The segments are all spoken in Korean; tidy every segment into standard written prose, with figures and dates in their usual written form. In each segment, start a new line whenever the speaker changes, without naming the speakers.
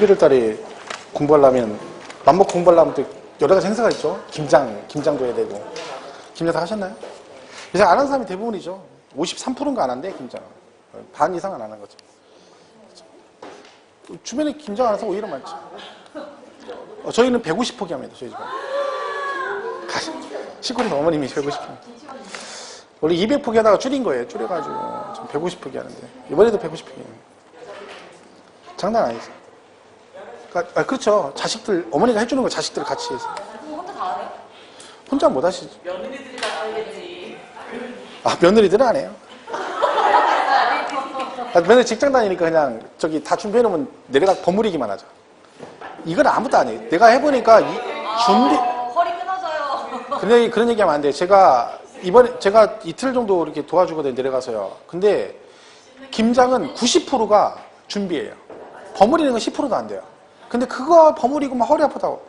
11월 달에 공부하려면, 맘먹고 공부하려면 또 여러 가지 행사가 있죠. 김장도 해야 되고. 김장 다 하셨나요? 이제 안 하는 사람이 대부분이죠. 53%인가 안 한대, 김장. 반 이상은 안 하는 거죠. 주변에 김장 안 해서 오히려 많죠. 저희는 150포기 합니다, 저희 집은. 시골에서 어머님이 150포기. 원래 200포기 하다가 줄인 거예요. 줄여가지고. 좀 150포기 하는데. 이번에도 150포기. 장난 아니죠. 그렇죠. 자식들, 어머니가 해주는 거 자식들 같이 해서.
그거 혼자 다 하세요?
혼자 못 하시죠.
며느리들이 다 하겠지.
며느리들은 안 해요. 며느리 직장 다니니까 그냥 저기 다 준비해놓으면 내려가 버무리기만 하죠. 이건 아무도 안 해요. 내가 해보니까 준비.
허리 끊어져요.
그런 얘기 하면 안 돼요. 제가 이틀 정도 이렇게 도와주거든요. 내려가서요. 근데 김장은 90%가 준비예요. 버무리는 건 10%도 안 돼요. 근데 그거 버무리고 막 허리 아프다고.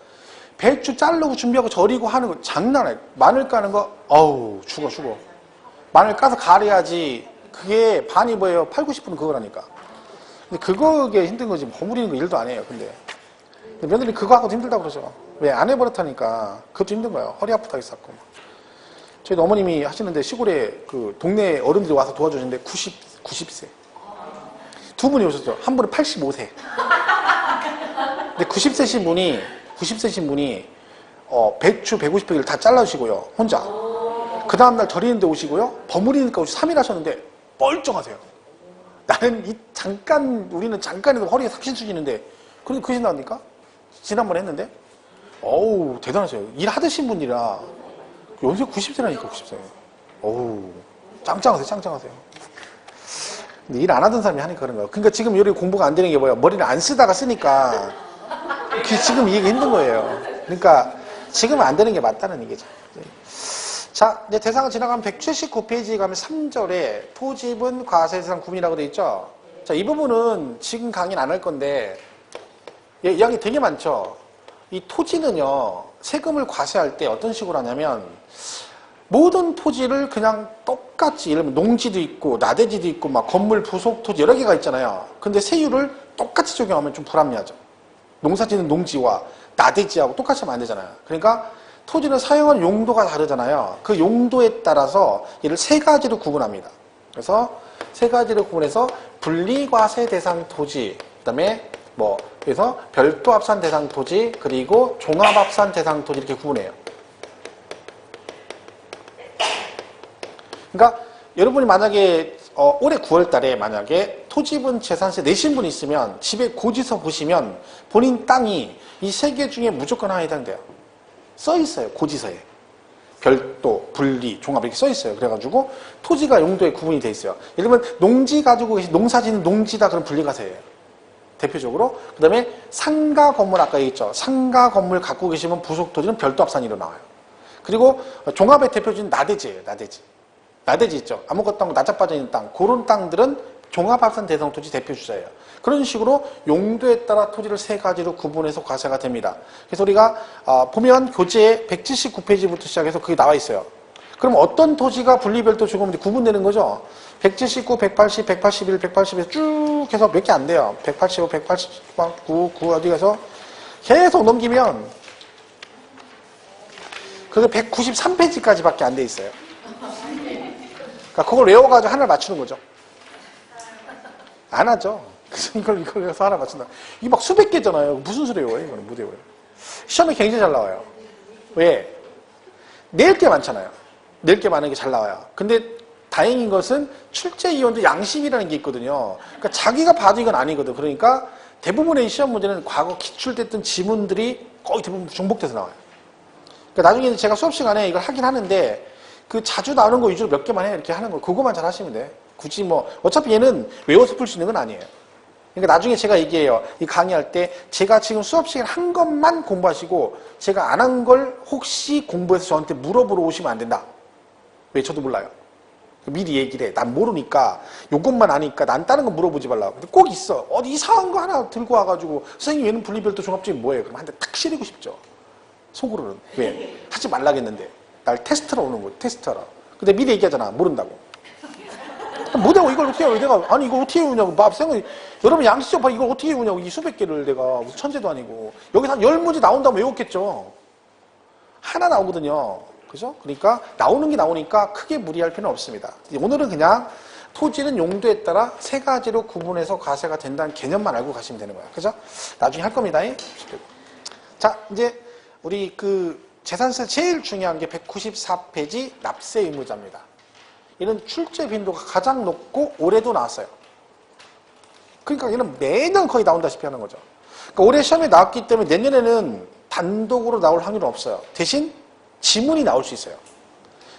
배추 자르고 준비하고 절이고 하는 거 장난 아니에요. 마늘 까는 거, 어우, 죽어. 마늘 까서 가려야지. 그게 반이 뭐예요? 8, 90%는 그거라니까. 근데 그게 힘든 거지. 버무리는 거 일도 안 해요. 근데 며느리 그거 하고도 힘들다고 그러죠. 왜? 안 해버렸다니까. 그것도 힘든 거예요. 허리 아프다고 했었고. 저희 어머님이 하시는데 시골에 그 동네 어른들이 와서 도와주시는데 90세. 두 분이 오셨죠. 한 분은 85세. 근데 90세신 분이 배추 150포기를 다 잘라주시고요. 혼자. 그 다음날 절이는데 오시고요. 버무리니까 3일 하셨는데 멀쩡하세요. 우리는 잠깐에도 허리에 삭신 숙이는데 그렇게 크신다니까? 지난번에 했는데 어우 대단하세요. 일하드신 분이라 연세 90세라니까 90세. 어우 짱짱하세요. 근데 일 안 하던 사람이 하니까 그런 거예요. 그러니까 지금 요리 공부가 안 되는 게 뭐예요? 머리를 안 쓰다가 쓰니까 지금 이게 힘든 거예요. 그러니까 지금 안 되는 게 맞다는 얘기죠. 자, 이제 대상을 지나가면 179페이지에 가면 3절에 토집은 과세대상 구분이라고 되어 있죠. 자, 이 부분은 지금 강의는 안 할 건데 이야기 되게 많죠. 이 토지는요, 세금을 과세할 때 어떤 식으로 하냐면 모든 토지를 그냥 똑같이, 예를 들면 농지도 있고 나대지도 있고 막 건물 부속 토지 여러 개가 있잖아요. 근데 세율을 똑같이 적용하면 좀 불합리하죠. 농사짓는 농지와 나대지하고 똑같이 하면 안 되잖아요. 그러니까 토지는 사용하는 용도가 다르잖아요. 그 용도에 따라서 이를 세 가지로 구분합니다. 그래서 세 가지로 구분해서 분리과세 대상 토지, 그 다음에 그래서 별도 합산 대상 토지, 그리고 종합 합산 대상 토지 이렇게 구분해요. 그러니까 여러분이 만약에 올해 9월 달에 만약에 토지분 재산세 내신 분이 있으면 집에 고지서 보시면 본인 땅이 이 세 개 중에 무조건 하나에 해당돼요. 써 있어요. 고지서에. 별도, 분리, 종합 이렇게 써 있어요. 그래가지고 토지가 용도에 구분이 돼 있어요. 예를 들면 농지 가지고 계신 농사짓는 농지다 그럼 분리과세예요. 대표적으로. 그 다음에 상가 건물 아까 얘기했죠. 상가 건물 갖고 계시면 부속 토지는 별도 합산으로 나와요. 그리고 종합의 대표적인 나대지예요. 나대지 있죠. 아무것도 없고 나자빠져 있는 땅. 그런 땅들은 종합합산 대상 토지 대표 주자예요. 그런 식으로 용도에 따라 토지를 세 가지로 구분해서 과세가 됩니다. 그래서 우리가 보면 교재 179페이지부터 시작해서 그게 나와 있어요. 그럼 어떤 토지가 분리별도 조금 구분되는 거죠? 179, 180, 181, 180에서 쭉 해서 몇 개 안 돼요. 185, 189, 9 어디 가서 계속 넘기면 그게 193페이지까지밖에 안 돼 있어요. 그러니까 그걸 외워가지고 하나를 맞추는 거죠. 안 하죠. 그래서 이걸 해서 하나 맞춘다. 이게 막 수백 개잖아요. 무슨 소리 외워요? 이거는 못 외워요. 시험에 굉장히 잘 나와요. 왜? 낼 게 많잖아요. 낼 게 많은 게 잘 나와요. 근데 다행인 것은 출제위원도 양심이라는 게 있거든요. 그러니까 자기가 봐도 이건 아니거든. 그러니까 대부분의 시험 문제는 과거 기출됐던 지문들이 거의 대부분 중복돼서 나와요. 그러니까 나중에 제가 수업 시간에 이걸 하긴 하는데 그 자주 나오는 거 위주로 몇 개만 해 이렇게 하는 거 그거만 잘 하시면 돼. 굳이 어차피 얘는 외워서 풀 수 있는 건 아니에요. 그러니까 나중에 제가 얘기해요. 이 강의할 때 제가 지금 수업 시간 한 것만 공부하시고 제가 안 한 걸 혹시 공부해서 저한테 물어보러 오시면 안 된다. 왜? 저도 몰라요. 미리 얘기를 해. 난 모르니까 요것만 아니까 난 다른 거 물어보지 말라고. 근데 꼭 있어. 어디 이상한 거 하나 들고 와가지고 선생님 얘는 분리별도 종합적인 뭐예요? 그럼 한 대 탁 시리고 싶죠. 속으로는. 왜? 하지 말라겠는데. 날 테스트하러 오는 거예요. 테스트하러. 근데 미리 얘기하잖아. 모른다고. 못하고 이걸 어떻게 해요? 내가, 아니, 이걸 어떻게 외우냐고. 여러분 양식적 봐. 이걸 어떻게 외우냐고. 이 수백 개를 내가 무슨 천재도 아니고. 여기서 한 10문제 나온다면 외웠겠죠. 하나 나오거든요. 그죠? 그러니까 나오는 게 나오니까 크게 무리할 필요는 없습니다. 오늘은 그냥 토지는 용도에 따라 세 가지로 구분해서 과세가 된다는 개념만 알고 가시면 되는 거야. 그죠? 나중에 할 겁니다. 자, 이제 우리 그 재산세 제일 중요한 게 194페이지 납세 의무자입니다. 이는 출제 빈도가 가장 높고 올해도 나왔어요. 그러니까 얘는 매년 거의 나온다시피 하는 거죠. 그러니까 올해 시험에 나왔기 때문에 내년에는 단독으로 나올 확률은 없어요. 대신 지문이 나올 수 있어요.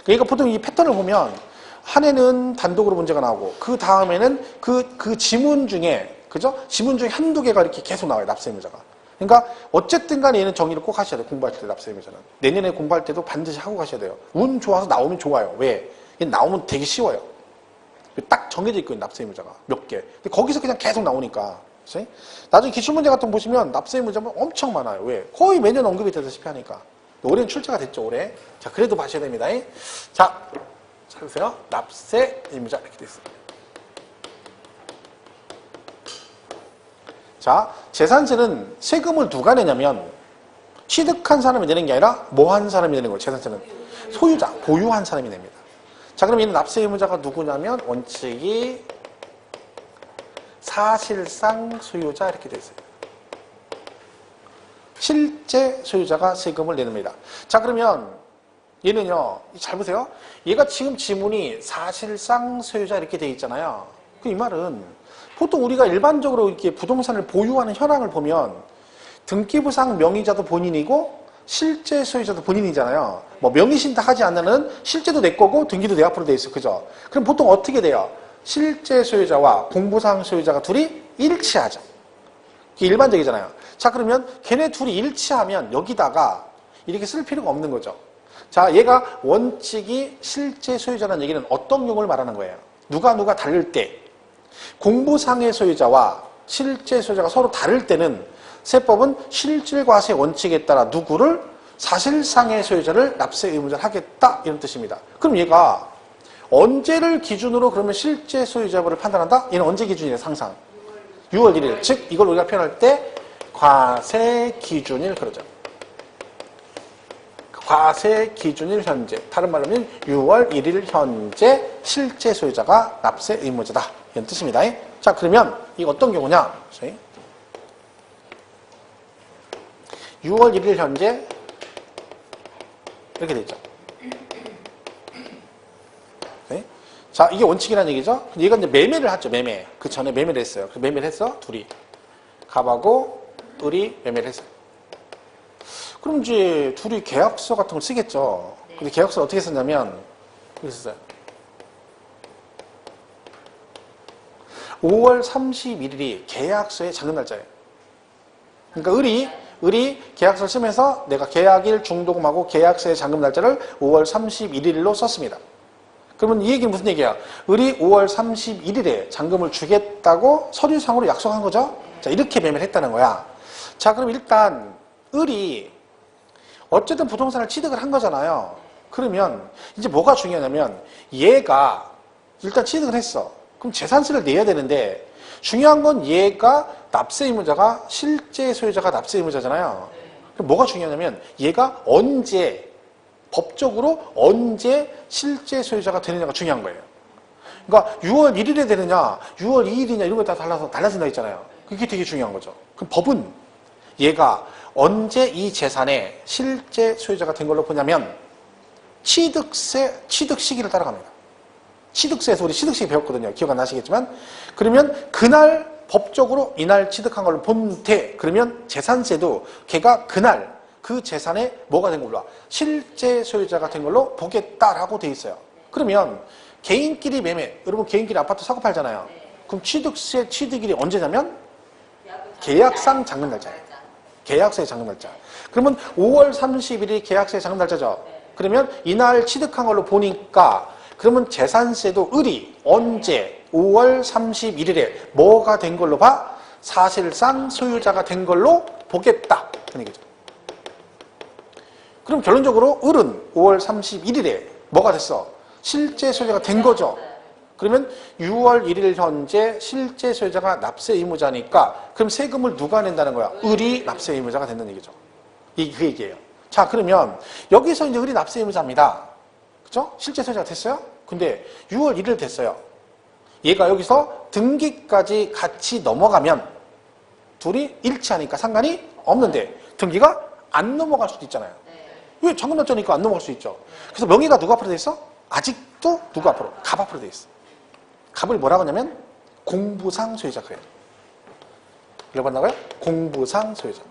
그러니까 보통 이 패턴을 보면 한 해는 단독으로 문제가 나오고 그 다음에는 그 지문 중에 그죠? 지문 중에 한두 개가 이렇게 계속 나와요. 납세 의무자가. 그러니까 어쨌든 간에 얘는 정리를 꼭 하셔야 돼요. 공부할 때 납세 의무자는. 내년에 공부할 때도 반드시 하고 가셔야 돼요. 운 좋아서 나오면 좋아요. 왜? 얘 나오면 되게 쉬워요. 딱 정해져 있거든요. 납세 의무자가 몇 개. 근데 거기서 그냥 계속 나오니까. 그치? 나중에 기출문제 같은 거 보시면 납세 의무자는 엄청 많아요. 왜? 거의 매년 언급이 되다시피 하니까. 올해는 출제가 됐죠. 올해. 자, 그래도 봐셔야 됩니다. 자, 찾으세요. 납세 의무자 이렇게 돼 있습니다. 자, 재산세는 세금을 누가 내냐면 취득한 사람이 내는 게 아니라 뭐 한 사람이 내는 거예요. 재산세는 소유자, 보유한 사람이 냅니다. 자, 그럼 얘는 납세 의무자가 누구냐면 원칙이 사실상 소유자 이렇게 돼 있어요. 실제 소유자가 세금을 내립니다. 자, 그러면 얘는요, 잘 보세요. 얘가 지금 지문이 사실상 소유자 이렇게 돼 있잖아요. 이 말은 보통 우리가 일반적으로 이렇게 부동산을 보유하는 현황을 보면 등기부상 명의자도 본인이고 실제 소유자도 본인이잖아요. 뭐 명의신탁 하지 않는 실제도 내 거고 등기도 내 앞으로 돼 있어. 그죠? 그럼 보통 어떻게 돼요? 실제 소유자와 공부상 소유자가 둘이 일치하죠. 이게 일반적이잖아요. 자, 그러면 걔네 둘이 일치하면 여기다가 이렇게 쓸 필요가 없는 거죠. 자, 얘가 원칙이 실제 소유자라는 얘기는 어떤 경우를 말하는 거예요? 누가 다를 때 공부상의 소유자와 실제 소유자가 서로 다를 때는 세법은 실질과세 원칙에 따라 누구를 사실상의 소유자를 납세 의무자를 하겠다 이런 뜻입니다. 그럼 얘가 언제를 기준으로 그러면 실제 소유자를 판단한다? 얘는 언제 기준이에요? 항상 6월 1일. 즉 이걸 우리가 표현할 때 과세 기준일 그러죠. 과세 기준일 현재. 다른 말로 하면 6월 1일 현재 실제 소유자가 납세 의무자다. 이런 뜻입니다. 자, 그러면 이거 어떤 경우냐? 6월 1일 현재 이렇게 되죠. 네? 자, 이게 원칙이라는 얘기죠. 얘가 이제 매매를 하죠. 매매. 그 전에 매매를 했어요. 그 매매를 했어. 둘이. 갑하고 을이 매매를 했어요. 그럼 이제 둘이 계약서 같은 걸 쓰겠죠. 근데 계약서를 어떻게 썼냐면 이렇게 썼어요. 5월 31일이 계약서의 잔금 날짜예요. 그러니까 을이 계약서를 쓰면서 내가 계약일 중도금하고 계약서의 잔금 날짜를 5월 31일로 썼습니다. 그러면 이 얘기는 무슨 얘기야? 을이 5월 31일에 잔금을 주겠다고 서류상으로 약속한 거죠? 자, 이렇게 매매를 했다는 거야. 자, 그럼 일단 을이 어쨌든 부동산을 취득을 한 거잖아요. 그러면 이제 뭐가 중요하냐면 얘가 일단 취득을 했어. 그럼 재산세를 내야 되는데 중요한 건 얘가 납세 의무자가 실제 소유자가 납세 의무자잖아요. 그럼 뭐가 중요하냐면 얘가 언제 법적으로 언제 실제 소유자가 되느냐가 중요한 거예요. 그러니까 6월 1일에 되느냐 6월 2일이냐 이런 거 다 달라진다 했잖아요. 그게 되게 중요한 거죠. 그럼 법은 얘가 언제 이 재산의 실제 소유자가 된 걸로 보냐면 취득 시기를 따라갑니다. 취득세에서 우리 취득 시기 배웠거든요. 기억 안 나시겠지만 그러면 그날 법적으로 이날 취득한 걸로 본대 그러면 재산세도 걔가 그날 그 재산에 뭐가 된 걸로 실제 소유자가 된 걸로 보겠다라고 돼 있어요. 그러면 개인끼리 매매 여러분 개인끼리 아파트 사고 팔잖아요. 그럼 취득세 취득일이 언제냐면 계약상 잔금 날짜예요. 계약서의 잔금 날짜. 그러면 5월 31일이 계약서의 잔금 날짜죠. 그러면 이날 취득한 걸로 보니까 그러면 재산세도 을이 언제 5월 31일에 뭐가 된 걸로 봐? 사실상 소유자가 된 걸로 보겠다. 그런 얘기죠. 그럼 결론적으로 을은 5월 31일에 뭐가 됐어? 실제 소유자가 된 거죠. 그러면 6월 1일 현재 실제 소유자가 납세 의무자니까 그럼 세금을 누가 낸다는 거야? 을이 납세 의무자가 된다는 얘기죠. 그 얘기예요. 자, 그러면 여기서 이제 을이 납세 의무자입니다. 그죠? 실제 소유자가 됐어요? 근데 6월 1일 됐어요. 얘가 여기서 등기까지 같이 넘어가면 둘이 일치하니까 상관이 없는데 등기가 안 넘어갈 수도 있잖아요. 왜? 잔금 날짜니까 안 넘어갈 수 있죠. 그래서 명의가 누가 앞으로 돼 있어? 아직도 누가 앞으로? 갑 앞으로 돼 있어. 갑을 뭐라고 하냐면 공부상 소유자가 해요. 읽어봤나봐요? 공부상 소유자.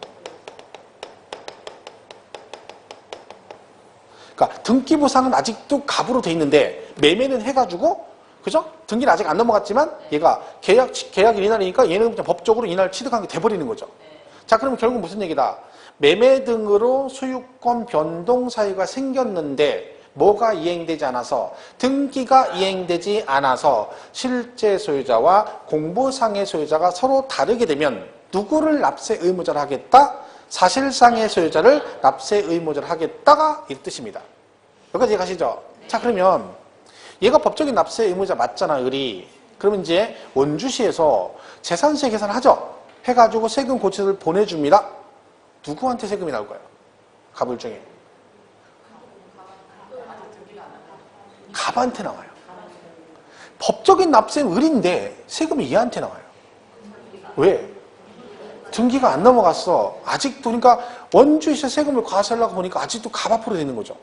그러니까 등기부상은 아직도 갑으로 돼 있는데 매매는 해가지고 그죠? 등기는 아직 안 넘어갔지만 얘가 계약일 이날이니까 얘는 그냥 법적으로 이날 취득한 게 돼버리는 거죠. 자, 그러면 결국 무슨 얘기다? 매매 등으로 소유권 변동 사유가 생겼는데 뭐가 이행되지 않아서 등기가 이행되지 않아서 실제 소유자와 공부상의 소유자가 서로 다르게 되면 누구를 납세 의무자를 하겠다? 사실상의 소유자를 납세 의무자를 하겠다가 이 뜻입니다. 여기까지 이해가시죠? 자, 그러면 얘가 법적인 납세 의무자 맞잖아, 을이. 그러면 이제 원주시에서 재산세 계산을 하죠. 해가지고 세금 고지서를 보내줍니다. 누구한테 세금이 나올까요? 갑을 중에. 갑한테 나와요. 법적인 납세는 을인데 세금이 얘한테 나와요. 왜? 등기가 안 넘어갔어. 아직도. 그러니까 원주시에 세금을 과세하려고 보니까 아직도 갑 앞으로 되는 거죠.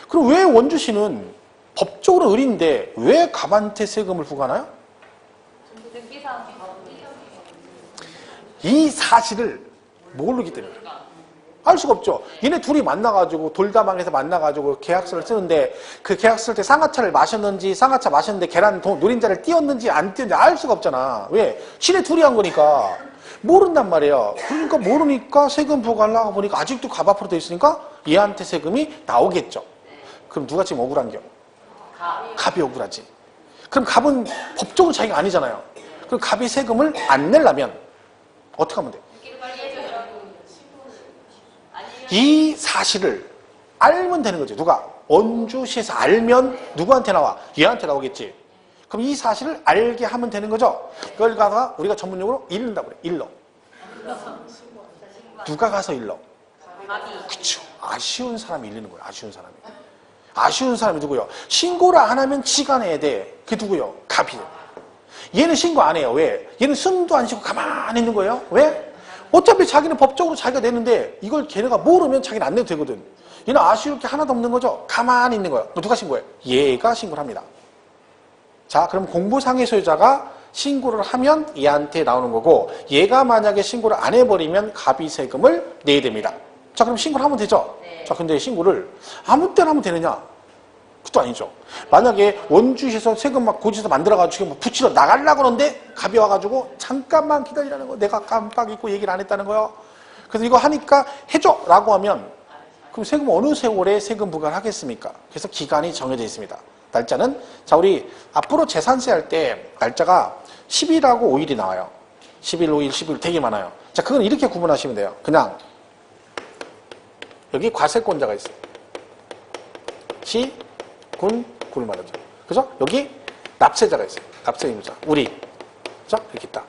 그럼 왜 원주시는 법적으로 을인데 왜 갑한테 세금을 부과하나요? 이 사실을 모르기 때문에 알 수가 없죠. 얘네 둘이 만나가지고 돌다방에서 만나가지고 계약서를 쓰는데 그 계약서 쓸 때 쌍화차를 마셨는지 쌍화차 마셨는데 계란 노린자를 띄웠는지 안 띄웠는지 알 수가 없잖아. 왜? 지네 둘이 한 거니까 모른단 말이에요. 그러니까 모르니까 세금 부과하려고 보니까 아직도 갑 앞으로 돼 있으니까 얘한테 세금이 나오겠죠. 그럼 누가 지금 억울한겨? 갑이 억울하지. 그럼 갑은 법적으로 자기가 아니잖아요. 그럼 갑이 세금을 안 내려면 어떻게 하면 돼? 이 사실을 알면 되는 거죠. 누가? 원주시에서 알면 누구한테 나와? 얘한테 나오겠지. 그럼 이 사실을 알게 하면 되는 거죠. 그걸 가서 우리가 전문용어로 읽는다고 그래. 일러. 누가 가서 일러? 그쵸. 아쉬운 사람이 일리는 거예요. 아쉬운 사람이. 아쉬운 사람이 누구요? 신고를 안 하면 지가 내야 돼. 그게 누구요? 갑이에요. 얘는 신고 안 해요. 왜? 얘는 숨도 안 쉬고 가만히 있는 거예요. 왜? 어차피 자기는 법적으로 자기가 내는데 이걸 걔네가 모르면 자기는 안 내도 되거든. 얘는 아쉬울 게 하나도 없는 거죠. 가만히 있는 거예요. 누가 신고해? 얘가 신고를 합니다. 자, 그럼 공부상의 소유자가 신고를 하면 얘한테 나오는 거고 얘가 만약에 신고를 안 해버리면 갑이 세금을 내야 됩니다. 자, 그럼 신고를 하면 되죠? 네. 자, 근데 신고를 아무 때나 하면 되느냐? 그것도 아니죠. 만약에 원주시에서 세금 막 고지서 만들어가지고 뭐 붙이러 나가려고 그러는데 갑이 와가지고 잠깐만 기다리라는 거. 내가 깜빡 잊고 얘기를 안 했다는 거예요. 그래서 이거 하니까 해줘! 라고 하면 그럼 세금 어느 세월에 세금 부과를 하겠습니까? 그래서 기간이 정해져 있습니다. 날짜는 자, 우리 앞으로 재산세 할 때 날짜가 10일하고 5일이 나와요. 10일, 5일, 10일 되게 많아요. 자, 그건 이렇게 구분하시면 돼요. 그냥 여기 과세권자가 있어요. 시, 군, 굴 말하죠. 그죠? 여기 납세자가 있어요. 납세 의무자. 우리. 그죠? 이렇게 있다.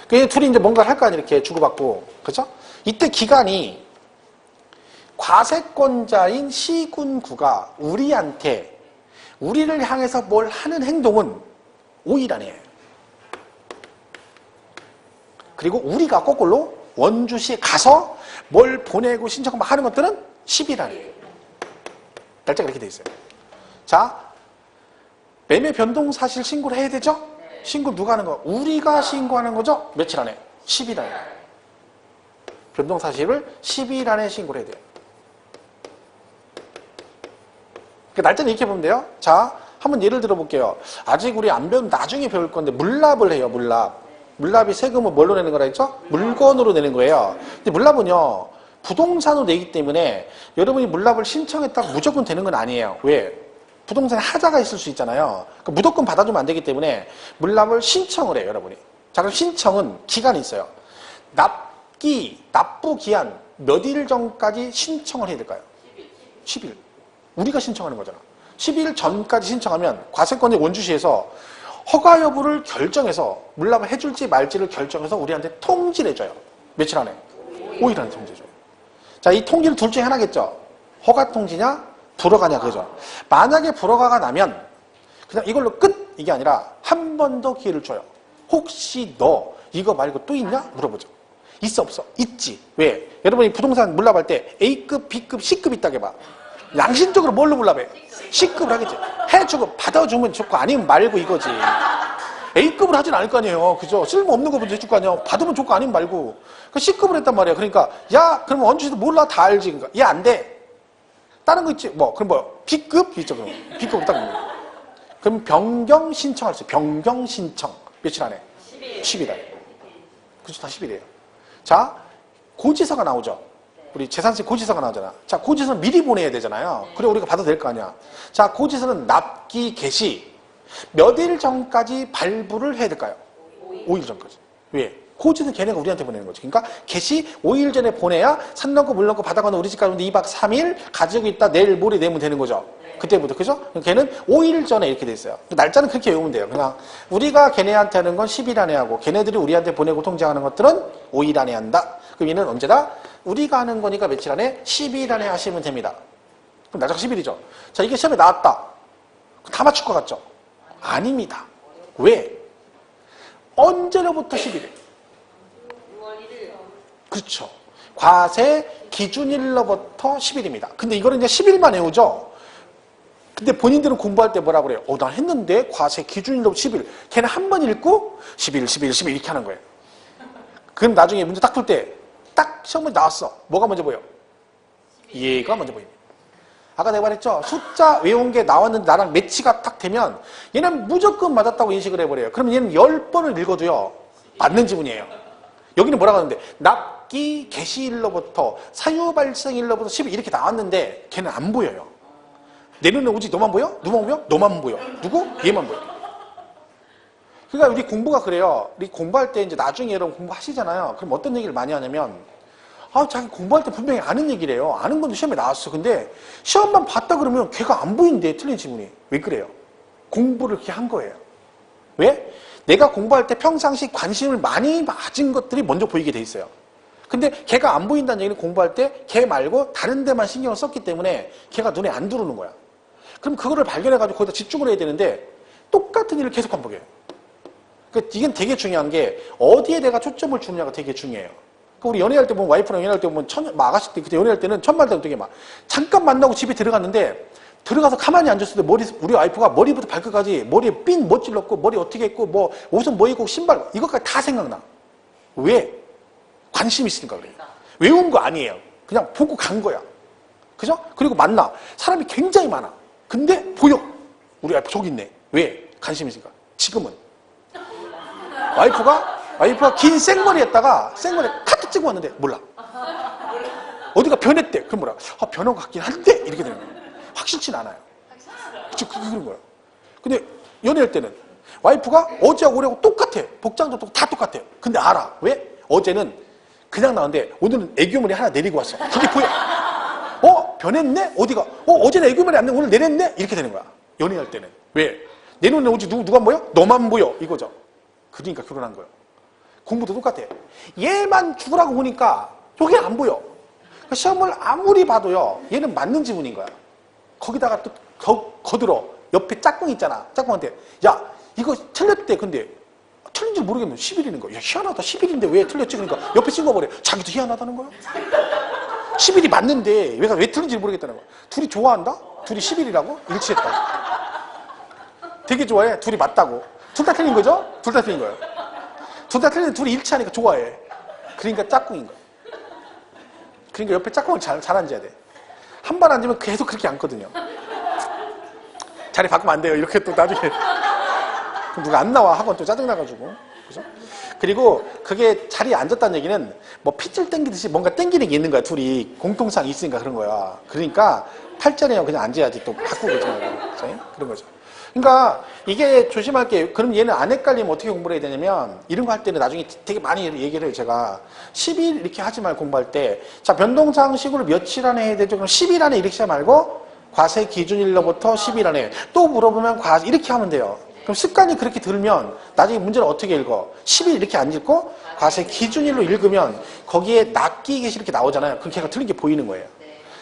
그 둘이 이제 뭔가를 할 거 아니에요. 이렇게 주고받고. 그죠? 이때 기간이 과세권자인 시군구가 우리한테 우리를 향해서 뭘 하는 행동은 5일 안에 해요. 그리고 우리가 거꾸로 원주시에 가서 뭘 보내고 신청하고 하는 것들은 10일 안에 해요. 날짜가 이렇게 돼 있어요. 자, 매매 변동 사실 신고를 해야 되죠? 신고 누가 하는 거? 우리가 신고하는 거죠? 며칠 안에? 10일 안에. 변동 사실을 10일 안에 신고를 해야 돼요. 그 날짜는 이렇게 보면 돼요. 자, 한번 예를 들어 볼게요. 아직 우리 안 배운 나중에 배울 건데 물납을 해요. 물납이 세금을 뭘로 내는 거라 했죠? 물건으로 내는 거예요. 근데 물납은요, 부동산으로 내기 때문에 여러분이 물납을 신청했다고 무조건 되는 건 아니에요. 왜? 부동산에 하자가 있을 수 있잖아요. 그러니까 무조건 받아주면 안 되기 때문에 물납을 신청을 해요, 여러분이. 자, 그럼 신청은 기간이 있어요. 납부 기한 몇 일 전까지 신청을 해야 될까요? 10일. 우리가 신청하는 거잖아. 10일 전까지 신청하면 과세권자 원주시에서 허가 여부를 결정해서 물납을 해줄지 말지를 결정해서 우리한테 통지를 해줘요. 며칠 안에? 5일 안에 통지해줘요. 자, 이 통지는 둘 중에 하나겠죠. 허가 통지냐 불허가냐 그죠. 만약에 불허가가 나면 그냥 이걸로 끝 이게 아니라 한 번 더 기회를 줘요. 혹시 너 이거 말고 또 있냐 물어보죠. 있어 없어? 있지. 왜? 여러분이 부동산 물납할 때 A급, B급, C급 있다고 해봐. 양심적으로 뭘로 물납해? C급을 하겠지. 해주고 받아주면 좋고 아니면 말고 이거지. A급을 하진 않을 거 아니에요. 그죠? 쓸모없는 거 먼저 해줄 거 아니에요. 받으면 좋고 아니면 말고. 그 C급을 했단 말이야. 그러니까 야 그러면 언제도 몰라 다 알지. 그러니까 얘 안 돼. 다른 거 있지. 뭐 그럼 뭐 B급 있죠. 그럼 B급 딱 있는 거. 그럼 변경 신청할 수 있어요. 변경 신청. 며칠 안에? 10일 안에. 그렇죠. 다 10일이에요. 자, 고지서가 나오죠. 우리 재산세 고지서가 나오잖아. 자, 고지서는 미리 보내야 되잖아요. 그래 우리가 받아도 될 거 아니야. 자, 고지서는 납기 개시 몇 일 전까지 발부를 해야 될까요? 5일 전까지. 왜? 고지는 걔네가 우리한테 보내는 거지. 그러니까 개시 5일 전에 보내야 산 넣고 물 넣고 받아가는 우리 집 가는데 2박 3일 가지고 있다 내일 모레 내면 되는 거죠. 그때부터. 그죠? 걔는 5일 전에 이렇게 돼 있어요. 날짜는 그렇게 외우면 돼요. 그냥 우리가 걔네한테 하는 건 10일 안에 하고 걔네들이 우리한테 보내고 통지하는 것들은 5일 안에 한다. 그럼 얘는 언제다? 우리가 하는 거니까 며칠 안에? 10일 안에 하시면 됩니다. 그럼 날짜가 10일이죠. 자, 이게 시험에 나왔다. 다 맞출 것 같죠? 아닙니다. 왜? 언제로부터 10일이에요? 그렇죠. 과세 기준일로부터 10일입니다. 근데 이거는 이제 10일만 외우죠? 근데 본인들은 공부할 때 뭐라 그래요? 난 했는데 과세 기준일로부터 10일. 걔는 한 번 읽고 11, 11, 11 이렇게 하는 거예요. 그럼 나중에 문제 딱 풀 때 딱 시험에 나왔어. 뭐가 먼저 보여? 얘가 먼저 보입니다. 아까 내가 말했죠? 숫자 외운 게 나왔는데 나랑 매치가 딱 되면 얘는 무조건 맞았다고 인식을 해버려요. 그러면 얘는 10번을 읽어도요. 맞는 지문이에요. 여기는 뭐라고 하는데 납기 개시일로부터 사유 발생일로부터 10일 이렇게 나왔는데 걔는 안 보여요. 내 눈에 오직 너만 보여? 누만 보여? 너만 보여. 누구? 얘만 보여. 그러니까 우리 공부가 그래요. 우리 공부할 때 이제 나중에 여러분 공부하시잖아요. 그럼 어떤 얘기를 많이 하냐면 자기 공부할 때 분명히 아는 얘기래요. 아는 건데 시험에 나왔어. 근데 시험만 봤다 그러면 걔가 안 보인대. 틀린 지문이. 왜 그래요? 공부를 그렇게 한 거예요. 왜? 내가 공부할 때 평상시 관심을 많이 가진 것들이 먼저 보이게 돼 있어요. 근데 걔가 안 보인다는 얘기는 공부할 때 걔 말고 다른 데만 신경을 썼기 때문에 걔가 눈에 안 들어오는 거야. 그럼 그거를 발견해가지고 거기다 집중을 해야 되는데 똑같은 일을 계속 반복해요. 그러니까 이건 되게 중요한 게 어디에 내가 초점을 주느냐가 되게 중요해요. 그러니까 우리 연애할 때 보면 와이프랑 연애할 때 보면 아가씨 때 그때 연애할 때는 첫말 때도 되게 막 잠깐 만나고 집에 들어갔는데 들어가서 가만히 앉았을 때 우리 와이프가 머리부터 발끝까지 머리에 핀 뭐 찔렀고 머리 어떻게 했고 뭐 옷은 뭐 입고 신발 이것까지 다 생각나. 왜? 관심 있으니까 그래요. 외운 거 아니에요. 그냥 보고 간 거야. 그죠? 그리고 만나. 사람이 굉장히 많아. 근데 보여. 우리 와이프 저기 있네. 왜? 관심 있으니까. 지금은. 와이프가 긴 생머리 했다가 생머리 카트 찍고 왔는데 몰라. 어디가 변했대. 그럼 뭐라? 변한 것 같긴 한데 이렇게 되는 거야. 확실치는 않아요. 그런 거야. 근데 연애할 때는 와이프가 어제하고 올해하고 똑같아. 복장도 다 똑같아. 근데 알아. 왜? 어제는 그냥 나왔는데 오늘은 애교머리 하나 내리고 왔어. 그게 보여. 변했네? 어디가? 어제는 애교머리 안 내고 오늘 내렸네? 이렇게 되는 거야. 연애할 때는. 왜? 내 눈에 오지 누가 안 보여? 너만 보여. 이거죠. 그러니까 결혼한 거예요. 공부도 똑같아. 얘만 죽으라고 보니까 저게 안 보여. 그러니까 시험을 아무리 봐도요. 얘는 맞는 지문인 거야. 거기다가 또 거들어. 옆에 짝꿍 있잖아. 짝꿍한테 야 이거 틀렸대. 근데 틀린 줄 모르겠는 10일이는 거야. 야 희한하다. 10일인데 왜 틀렸지? 그러니까 옆에 친구가 그래. 자기도 희한하다는 거야. 10일이 맞는데 왜 틀린지 모르겠다는 거야. 둘이 좋아한다? 둘이 10일이라고? 일치했다. 되게 좋아해. 둘이 맞다고. 둘 다 틀린 거죠? 둘 다 틀린 거예요. 둘 다 틀리는데 둘이 일치하니까 좋아해. 그러니까 짝꿍인 거야. 그러니까 옆에 짝꿍을 잘 앉아야 돼. 한 번 앉으면 계속 그렇게 앉거든요. 자리 바꾸면 안 돼요. 이렇게 또 나중에. 그럼 누가 안 나와. 학원 또 짜증나가지고. 그죠? 그리고 그게 자리에 앉았다는 얘기는 뭐 핏줄 땡기듯이 뭔가 땡기는 게 있는 거야. 둘이 공통성이 있으니까 그런 거야. 그러니까 팔자리에 그냥 앉아야지 또 바꾸고 있잖아요. 그런 거죠. 그러니까 이게 조심할 게 그럼 얘는 안 헷갈리면 어떻게 공부를 해야 되냐면 이런 거 할 때는 나중에 되게 많이 얘기를 해요. 제가 10일 이렇게 하지 말고 공부할 때 자 변동상식으로 며칠 안에 해야 되죠? 그럼 10일 안에 이렇게 하지 말고 과세 기준일로부터 10일 안에 또 물어보면 이렇게 하면 돼요. 그럼 습관이 그렇게 들면 나중에 문제를 어떻게 읽어? 10일 이렇게 안 읽고 과세 기준일로 읽으면 거기에 낚기 계시 이렇게 나오잖아요. 그럼 걔가 틀린 게 보이는 거예요.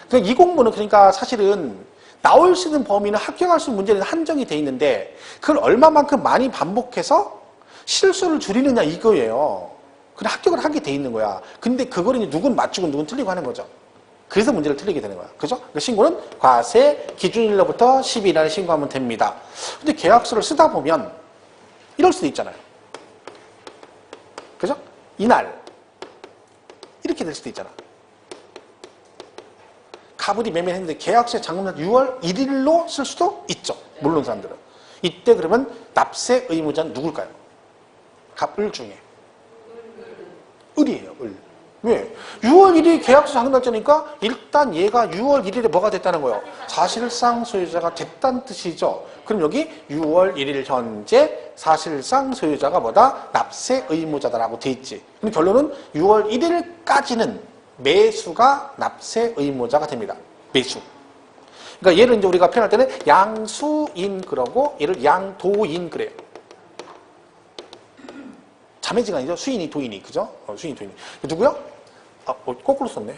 그러니까 이 공부는 그러니까 사실은 나올 수 있는 범위는 합격할 수 있는 문제는 한정이 돼 있는데 그걸 얼마만큼 많이 반복해서 실수를 줄이느냐 이거예요. 그래 합격을 하게 돼 있는 거야. 근데 그걸 이제 누군 맞추고 누군 틀리고 하는 거죠. 그래서 문제를 틀리게 되는 거야. 그죠? 그러니까 신고는 과세 기준일로부터 10일 안에 신고하면 됩니다. 근데 계약서를 쓰다 보면 이럴 수도 있잖아요. 그죠? 이날 이렇게 될 수도 있잖아. 갑을이 매매했는데 계약서에 잔금날 6월 1일로 쓸 수도 있죠. 물론 사람들은. 이때 그러면 납세 의무자는 누굴까요? 갑을 중에. 을이에요. 을. 왜? 6월 1일이 계약서 잔금 날짜니까 일단 얘가 6월 1일에 뭐가 됐다는 거예요? 사실상 소유자가 됐다는 뜻이죠. 그럼 여기 6월 1일 현재 사실상 소유자가 뭐다? 납세 의무자다라고 돼 있지. 그럼 결론은 6월 1일까지는 매수가 납세 의무자가 됩니다. 매수. 그러니까 얘를 이제 우리가 표현할 때는 양수인 그러고 얘를 양도인 그래요. 자매지간이죠. 수인이 도인이 그죠? 수인이 도인이. 누구요? 거꾸로 썼네.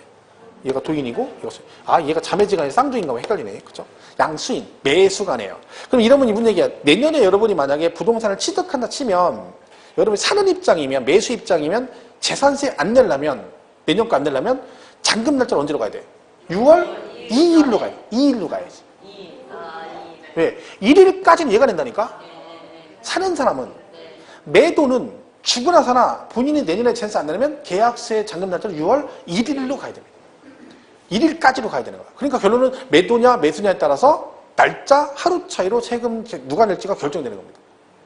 얘가 도인이고 얘가 수인. 얘가 자매지간이 쌍두인가 봐 헷갈리네. 그죠? 양수인 매수가네요. 그럼 이러면 이분 얘기야. 내년에 여러분이 만약에 부동산을 취득한다 치면 여러분이 사는 입장이면 매수 입장이면 재산세 안 내려면 내년 거 안 내려면 잔금 날짜를 언제로 가야 돼? 6월 2일로 가야 돼. 2일로 가야지. 왜? 1일까지는 얘가 낸다니까? 사는 사람은. 매도는 죽으나 사나 본인이 내년에 재산세 안 내려면 계약세 잔금 날짜는 6월 1일로 가야 됩니다. 1일까지로 가야 되는 거야. 그러니까 결론은 매도냐 매수냐에 따라서 날짜 하루 차이로 세금 누가 낼지가 결정되는 겁니다.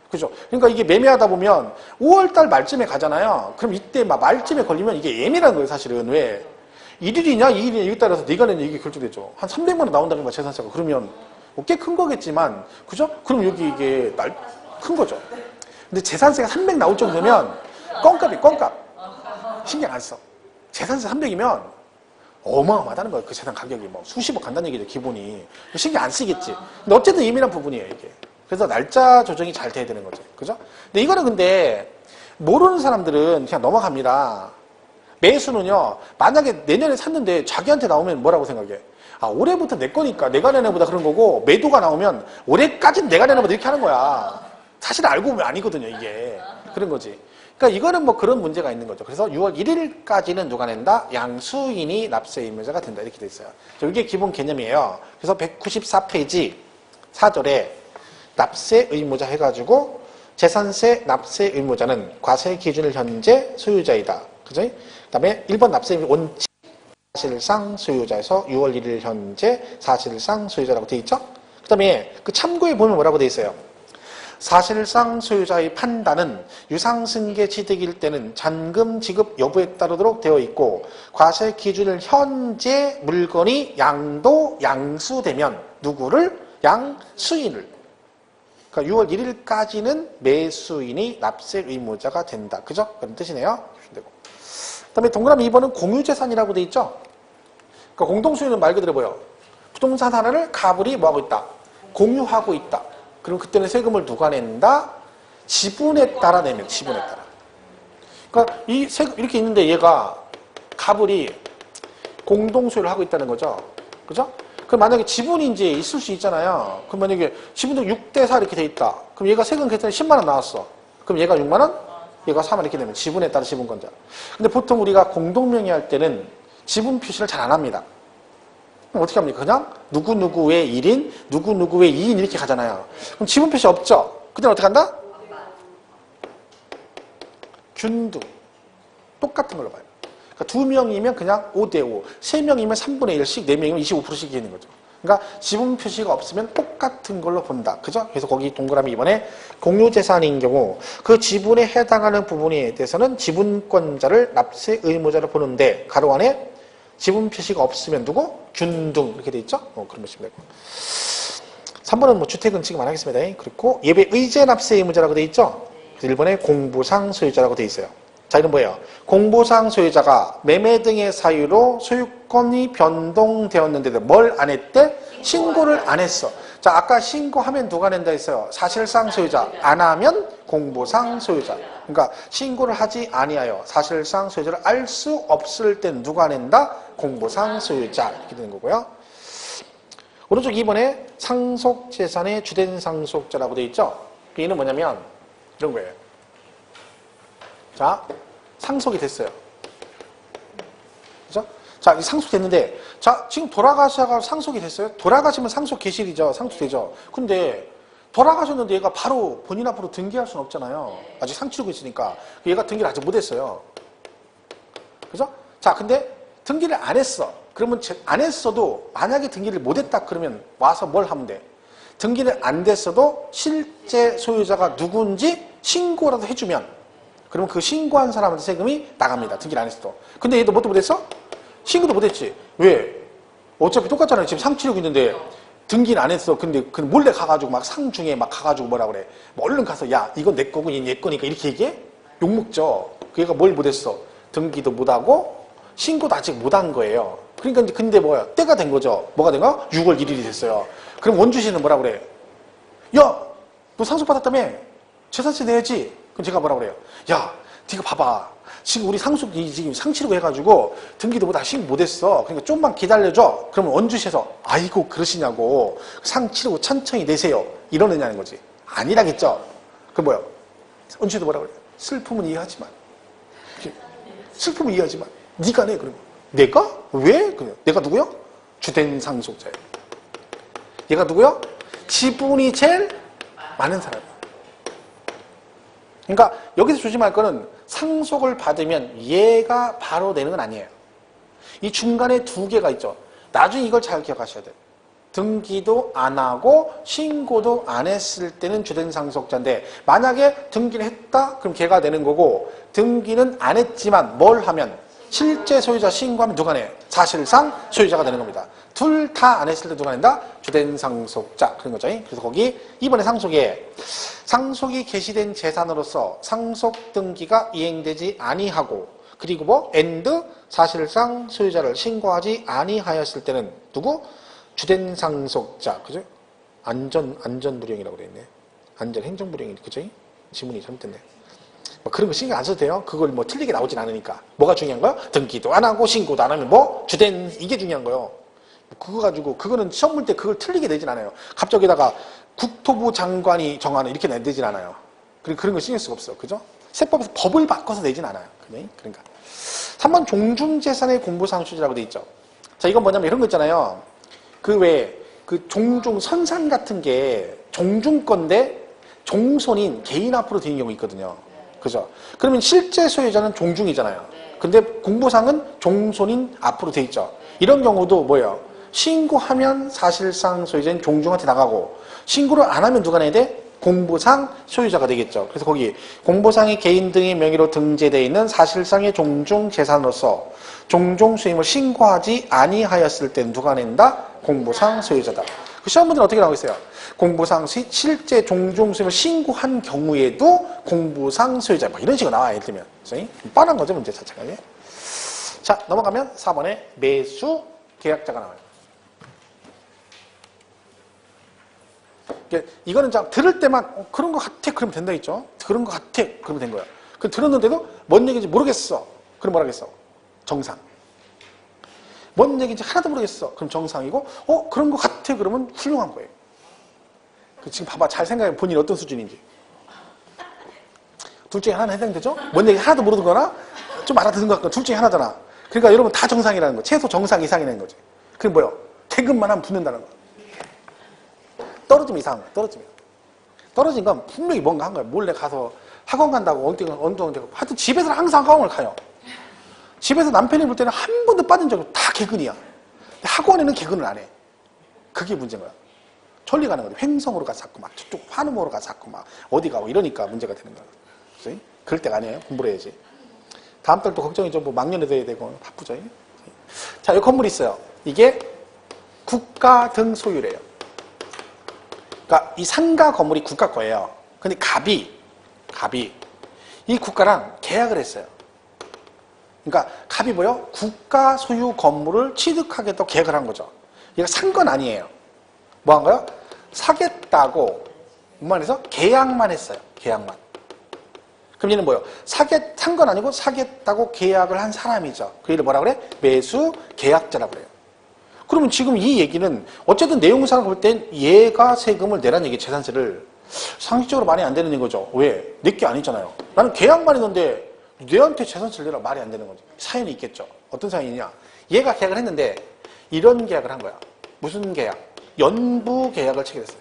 그죠? 그러니까 이게 매매하다 보면 5월달 말쯤에 가잖아요. 그럼 이때 막 말쯤에 걸리면 이게 예민한 거예요, 사실은. 왜? 1일이냐, 2일이냐, 이에 따라서 네가 내는 이게 결정되죠. 한 300만 원 나온다는 거야, 재산세가. 그러면 꽤 큰 거겠지만, 그죠? 그럼 여기 이게 큰 거죠. 근데 재산세가 300 나올 정도면 껌값이 껌값. 신경 안 써. 재산세 300이면 어마어마하다는 거예요. 그 재산 가격이 뭐 수십억 간다는 얘기죠, 기본이. 신경 안 쓰겠지. 근데 어쨌든 예민한 부분이에요, 이게. 그래서 날짜 조정이 잘 돼야 되는 거죠. 그죠? 근데 이거는 근데 모르는 사람들은 그냥 넘어갑니다. 매수는요, 만약에 내년에 샀는데 자기한테 나오면 뭐라고 생각해? 올해부터 내 거니까 내가 내는 보다 그런 거고, 매도가 나오면 올해까지는 내가 내는 보다 이렇게 하는 거야. 사실 알고 보면 아니거든요, 이게. 그런 거지. 그러니까 이거는 뭐 그런 문제가 있는 거죠. 그래서 6월 1일까지는 누가 낸다? 양수인이 납세 의무자가 된다. 이렇게 돼 있어요. 이게 기본 개념이에요. 그래서 194페이지 4절에 납세 의무자 해가지고 재산세 납세 의무자는 과세 기준일 현재 소유자이다. 그죠? 그 다음에 1번 납세 원칙 사실상 소유자에서 6월 1일 현재 사실상 소유자라고 돼 있죠? 그 다음에 그 참고에 보면 뭐라고 돼 있어요? 사실상 소유자의 판단은 유상승계 취득일 때는 잔금 지급 여부에 따르도록 되어 있고 과세 기준일 현재 물건이 양수되면 누구를? 양수인을. 그러니까 6월 1일까지는 매수인이 납세 의무자가 된다. 그죠? 그런 뜻이네요. 그 다음에 동그라미 2번은 공유재산이라고 돼 있죠? 그러니까 공동소유는 말 그대로 뭐예요? 부동산 하나를 가불이 뭐하고 있다? 공유하고 있다. 그럼 그때는 세금을 누가 낸다? 지분에 따라 내면, 지분에 따라. 그러니까 이 세금, 이렇게 있는데 얘가 가불이 공동소유를 하고 있다는 거죠. 그죠? 그럼 만약에 지분이 이제 있을 수 있잖아요. 그럼 만약에 지분도 6대4 이렇게 돼 있다. 그럼 얘가 세금 계산에 10만 원 나왔어. 그럼 얘가 6만 원? 얘가 4만 원 이렇게 되면 지분에 따라 지분권자. 근데 보통 우리가 공동명의 할 때는 지분 표시를 잘 안 합니다. 그럼 어떻게 합니까? 그냥 누구누구의 1인, 누구누구의 2인 이렇게 가잖아요. 그럼 지분 표시 없죠? 그때는 어떻게 한다? 균등. 똑같은 걸로 봐요. 그러니까 2명이면 그냥 5대5, 3명이면 3분의 1씩, 4명이면 25%씩 있는 거죠. 그러니까 지분 표시가 없으면 똑같은 걸로 본다. 그죠? 그래서 거기 동그라미 2번에 공유재산인 경우 그 지분에 해당하는 부분에 대해서는 지분권자를 납세 의무자로 보는데 가로 안에 지분 표시가 없으면 누구? 균등 이렇게 돼 있죠? 그런 거 보시면 되고. 3번은 뭐 주택은 지금 안 하겠습니다. 그리고 예외 의제 납세 의무자라고 돼 있죠? 그래서 1번에 공부상 소유자라고 돼 있어요. 자, 이건 뭐예요? 공부상 소유자가 매매 등의 사유로 소유권이 변동되었는데도 뭘 안 했대? 신고를 안 했어. 자, 아까 신고하면 누가 낸다 했어요? 사실상 소유자. 안 하면 공보상 소유자. 그러니까 신고를 하지 아니하여 사실상 소유자를 알 수 없을 땐 누가 낸다? 공보상 소유자. 이렇게 되는 거고요. 오른쪽 2번에 상속재산의 주된 상속자라고 되어 있죠? 얘는 뭐냐면 이런 거예요. 자, 상속이 됐어요. 그죠? 자, 상속됐는데, 자, 지금 돌아가셔가 상속이 됐어요? 돌아가시면 상속 개실이죠. 상속되죠. 근데, 돌아가셨는데 얘가 바로 본인 앞으로 등기할 수는 없잖아요. 아직 상 치르고 있으니까. 얘가 등기를 아직 못 했어요. 그죠? 자, 근데 등기를 안 했어. 그러면 안 했어도 만약에 등기를 못 했다 그러면 와서 뭘 하면 돼? 등기를 안 됐어도 실제 소유자가 누군지 신고라도 해주면 그러면 그 신고한 사람한테 세금이 나갑니다. 등기를 안 했어도. 근데 얘도 뭣도 못했어? 신고도 못했지. 왜? 어차피 똑같잖아요. 지금 상 치르고 있는데 등기는 안 했어. 근데 몰래 가가지고 막 상중에 막 가가지고 뭐라 그래. 뭐 얼른 가서 야 이건 내 거고 얘 거니까 이렇게 얘기해? 욕먹죠. 그 얘가 뭘 못했어? 등기도 못하고 신고도 아직 못한 거예요. 그러니까 근데 뭐야? 때가 된 거죠. 뭐가 된 거야? 6월 1일이 됐어요. 그럼 원주시는 뭐라 그래? 야, 너 상속받았다며? 재산세 내야지. 그럼 제가 뭐라 그래요? 야, 네가 봐봐. 지금 우리 상속이 지금 상치르고 해가지고 등기도 못 신고 못했어. 그러니까 좀만 기다려줘. 그러면 원주시에서 아이고 그러시냐고 상치르고 천천히 내세요. 이러느냐는 거지. 아니라겠죠. 그 뭐야? 원주시도 뭐라 그래? 슬픔은 이해하지만 슬픔은 이해하지만 네가 내 그러면 내가? 왜? 그냥 내가 누구요? 주된 상속자예요. 얘가 누구요? 지분이 제일 많은 사람이에요. 그러니까 여기서 조심할 거는 상속을 받으면 얘가 바로 내는 건 아니에요. 이 중간에 두 개가 있죠. 나중에 이걸 잘 기억하셔야 돼요. 등기도 안 하고 신고도 안 했을 때는 주된 상속자인데 만약에 등기를 했다? 그럼 걔가 내는 거고 등기는 안 했지만 뭘 하면 실제 소유자 신고하면 누가 내? 사실상 소유자가 되는 겁니다. 둘 다 안 했을 때 누가 낸다? 주된 상속자. 그런 거죠. 그래서 거기 이번에 상속에 상속이 개시된 재산으로서 상속 등기가 이행되지 아니하고 그리고 뭐 and 사실상 소유자를 신고하지 아니하였을 때는 누구? 주된 상속자. 그죠? 안전불이행이라고 그래 있네. 안전행정불이행. 그죠? 지문이 잘못됐네. 뭐 그런 거 신경 안 써도 돼요. 그걸 뭐 틀리게 나오진 않으니까. 뭐가 중요한 거요? 등기도 안 하고 신고도 안 하면 뭐? 주된 이게 중요한 거요. 그거 가지고 그거는 시험 볼 때 그걸 틀리게 내진 않아요. 갑자기다가 국토부 장관이 정하는 이렇게 내진 않아요. 그런 거 신경 쓰고 없어. 그죠? 세법에서 법을 바꿔서 내진 않아요. 그러니까 3번 종중재산의 공부상수지라고 돼 있죠. 자, 이건 뭐냐면 이런 거 있잖아요. 그 종중 선산 같은 게 종중 건데 종손인 개인 앞으로 되는 경우 있거든요. 그죠? 그러면 실제 소유자는 종중이잖아요. 근데 공보상은 종손인 앞으로 돼 있죠. 이런 경우도 뭐예요? 신고하면 사실상 소유자는 종중한테 나가고 신고를 안 하면 누가 내야 돼? 공보상 소유자가 되겠죠. 그래서 거기 공보상의 개인 등의 명의로 등재되어 있는 사실상의 종중 재산으로서 종중 수임을 신고하지 아니하였을 때는 누가 낸다? 공보상 소유자다. 그 시험문제는 어떻게 나오고 있어요? 공보상 실제 종중 수임을 신고한 경우에도 공보상 소유자 막 이런 식으로 나와요. 예를 들면 뻔한 거죠 문제 자체가. 자, 넘어가면 4번에 매수 계약자가 나와요. 이거는 들을 때만 그런 거 같아 그러면 된다 했죠. 그런 거 같아 그러면 된 거야. 그 들었는데도 뭔 얘기인지 모르겠어. 그럼 뭐라겠어? 정상. 뭔 얘기인지 하나도 모르겠어. 그럼 정상이고 그런 거 같아 그러면 훌륭한 거예요. 지금 봐봐. 잘 생각해. 본인이 어떤 수준인지. 둘 중에 하나는 해당되죠? 뭔 얘기 하나도 모르거나 좀 알아듣는 것 같거나 둘 중에 하나잖아. 그러니까 여러분 다 정상이라는 거. 최소 정상 이상이라는 거지. 그게 뭐예요? 태급만 하면 붙는다는 거. 떨어지면 이상한 거야. 떨어진 건 분명히 뭔가 한 거야. 몰래 가서 학원 간다고 엉뚱한 데고. 하여튼 집에서는 항상 학원을 가요. 집에서 남편이 볼 때는 한 번도 빠진 적이 다 개근이야. 근데 학원에는 개근을 안 해. 그게 문제인 거야. 천리 가는 거지. 횡성으로 가서 자꾸 막 저쪽 환음으로 가서 자꾸 막 어디 가고 이러니까 문제가 되는 거야. 그치? 그럴 때가 아니에요. 공부를 해야지. 다음 달도 걱정이죠. 뭐 막년에도 해야 되고 바쁘죠. 자, 여기 건물이 있어요. 이게 국가 등 소유래요. 그러니까 이 상가 건물이 국가 거예요. 근데 갑이 이 국가랑 계약을 했어요. 그러니까 갑이 뭐요? 국가 소유 건물을 취득하겠다고 계약을 한 거죠. 얘가 산 건 아니에요. 뭐 한 거요? 사겠다고 말해서 계약만 했어요. 계약만. 그럼 얘는 뭐예요? 산 건 아니고 사겠다고 계약을 한 사람이죠. 그 얘를 뭐라 그래? 매수 계약자라고 그래요. 그러면 지금 이 얘기는 어쨌든 내용상을 볼 땐 얘가 세금을 내라는 얘기, 재산세를 상식적으로 말이 안 되는 거죠. 왜? 내게 아니잖아요. 나는 계약만 했는데 내한테 재산세를 내라 말이 안 되는 거죠. 사연이 있겠죠. 어떤 사연이냐? 얘가 계약을 했는데 이런 계약을 한 거야. 무슨 계약? 연부 계약을 체결했어요.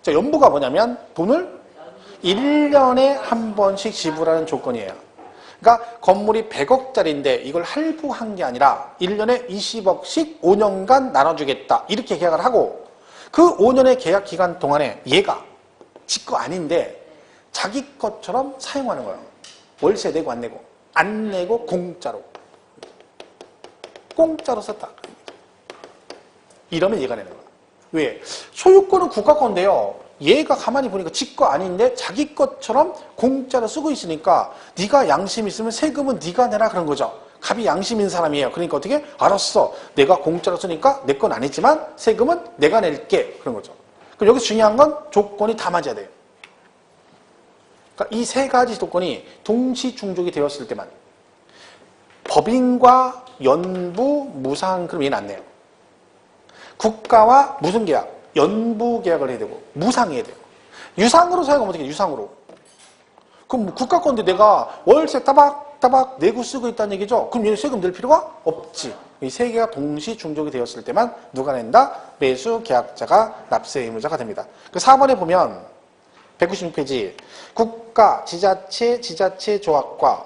자, 연부가 뭐냐면 돈을 1년에 한 번씩 지불하는 조건이에요. 그러니까 건물이 100억짜리인데 이걸 할부한 게 아니라 1년에 20억씩 5년간 나눠주겠다. 이렇게 계약을 하고 그 5년의 계약 기간 동안에 얘가 지 거 아닌데 자기 것처럼 사용하는 거예요. 월세 내고 안 내고. 안 내고 공짜로. 공짜로 썼다. 이러면 얘가 내는 거야. 왜? 소유권은 국가 건데요. 얘가 가만히 보니까 지 거 아닌데 자기 것처럼 공짜로 쓰고 있으니까 네가 양심 있으면 세금은 네가 내라 그런 거죠. 갑이 양심 있는 사람이에요. 그러니까 어떻게? 알았어. 내가 공짜로 쓰니까 내 건 아니지만 세금은 내가 낼게. 그런 거죠. 그럼 여기서 중요한 건 조건이 다 맞아야 돼요. 그러니까 이 세 가지 조건이 동시 충족이 되었을 때만 법인과 연부, 무상, 그럼 얘는 안 내요. 국가와 무슨 계약? 연부 계약을 해야 되고 무상해야 돼요. 유상으로 사용하면 어떻게 돼? 유상으로. 그럼 국가 건데 내가 월세 따박따박 내고 쓰고 있다는 얘기죠? 그럼 얘는 세금 낼 필요가 없지. 이 세 개가 동시 충족이 되었을 때만 누가 낸다? 매수 계약자가 납세 의무자가 됩니다. 그 4번에 보면 196페이지 국가, 지자체, 지자체 조합과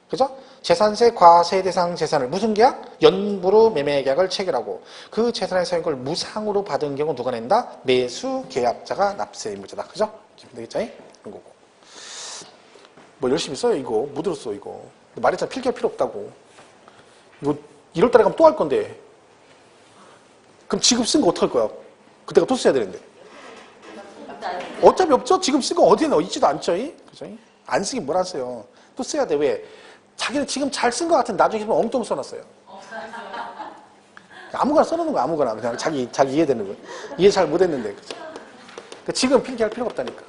그죠? 재산세 과세 대상 재산을 무슨 계약? 연부로 매매 계약을 체결하고 그 재산의 사용을 무상으로 받은 경우 누가 낸다? 매수 계약자가 납세 의무자다. 그죠? 기분 되겠죠? 이런 거고. 뭐 열심히 써요 이거. 못 들었어 이거. 말했잖아 필기할 필요 없다고. 이거 1월달에 가면 또 할 건데. 그럼 지금 쓴 거 어떡할 거야? 그때가 또 써야 되는데. 어차피 없죠? 지금 쓴 거 어디에 넣어 있지도 않죠? 그죠? 안 쓰긴 뭘 하세요. 또 써야 돼. 왜? 자기는 지금 잘 쓴 것 같은 나중에 보면 엉뚱 써놨어요. 아무거나 써놓는 거야, 아무거나. 그냥 자기 이해되는 거. 이해 잘 못했는데. 그죠? 그러니까 지금 필기할 필요가 없다니까.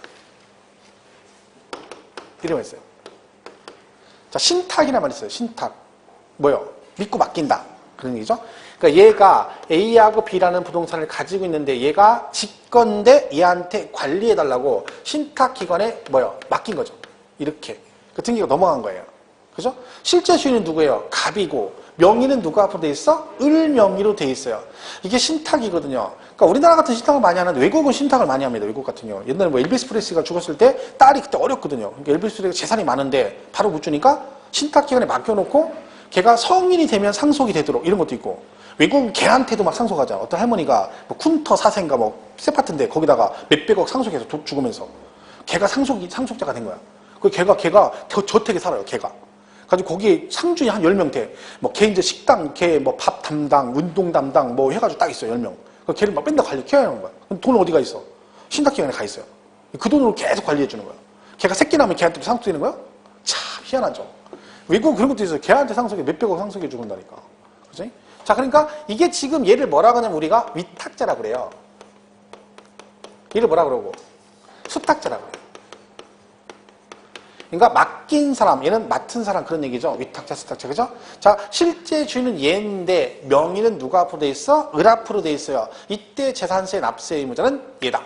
이러면 있어요. 자, 신탁이란 말 있어요. 신탁. 뭐요? 믿고 맡긴다. 그런 얘기죠. 그러니까 얘가 A하고 B라는 부동산을 가지고 있는데 얘가 지 건데 얘한테 관리해달라고 신탁기관에 뭐요? 맡긴 거죠. 이렇게. 그 등기가 넘어간 거예요. 그죠? 실제 주인은 누구예요? 갑이고 명의는 누가 앞으로 돼 있어? 을 명의로 돼 있어요. 이게 신탁이거든요. 그러니까 우리나라 같은 신탁을 많이 하는데 외국은 신탁을 많이 합니다. 외국 같은 경우. 옛날에 뭐 엘비스 프레슬리가 죽었을 때 딸이 그때 어렸거든요. 그러니까 엘비스 프레슬리가 재산이 많은데 바로 못 주니까 신탁기관에 맡겨놓고 걔가 성인이 되면 상속이 되도록 이런 것도 있고 외국은 걔한테도 막 상속하잖아. 어떤 할머니가 뭐 쿤터 사생가 뭐 세파트인데 거기다가 몇백억 상속해서 죽으면서 걔가 상속자가 된 거야. 그 걔가 저택에 살아요. 걔가. 가지고 거기에 상주이 한 10명 돼. 뭐 걔 이제 식당, 걔 뭐 밥 담당, 운동 담당 뭐 해가지고 딱 있어요. 10명. 그 걔를 막 맨날 케어하는 거야. 그럼 돈 어디가 있어? 신탁기관에 가 있어요. 그 돈으로 계속 관리해 주는 거야. 걔가 새끼 나면 걔한테 상속되는 거야? 참 희한하죠. 외국은 그런 것도 있어요. 걔한테 상속해 몇백억 상속해 주는다니까. 그죠? 자, 그러니까 이게 지금 얘를 뭐라고 하냐면 우리가 위탁자라고 그래요. 얘를 뭐라 그러고? 수탁자라고 그래요. 그러니까 맡긴 사람, 얘는 맡은 사람 그런 얘기죠. 위탁자, 수탁자, 그죠? 자, 실제 주인은 얘인데 명의는 누가 앞으로 돼 있어? 을 앞으로 돼 있어요. 이때 재산세 납세 의무자는 얘다.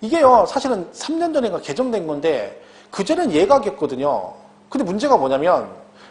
이게요, 사실은 3년 전인가 개정된 건데 그전엔 얘가 겼거든요. 근데 문제가 뭐냐면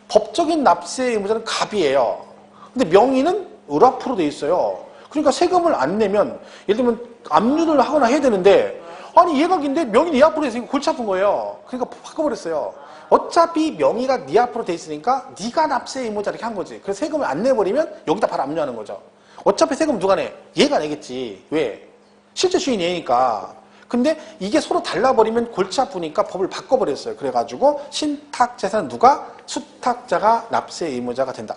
법적인 납세 의무자는 갑이에요. 근데 명의는 을 앞으로 돼 있어요. 그러니까 세금을 안 내면 예를 들면 압류를 하거나 해야 되는데 아니 얘가 긴데 명의 네 앞으로 돼 있으니까 골치 아픈 거예요. 그러니까 바꿔버렸어요. 어차피 명의가 네 앞으로 돼 있으니까 네가 납세 의무자 이렇게 한 거지. 그래서 세금을 안 내버리면 여기다 바로 압류하는 거죠. 어차피 세금 누가 내? 얘가 내겠지. 왜? 실제 주인이 얘니까. 근데 이게 서로 달라버리면 골치 아프니까 법을 바꿔버렸어요. 그래가지고 신탁 재산은 누가? 수탁자가 납세 의무자가 된다.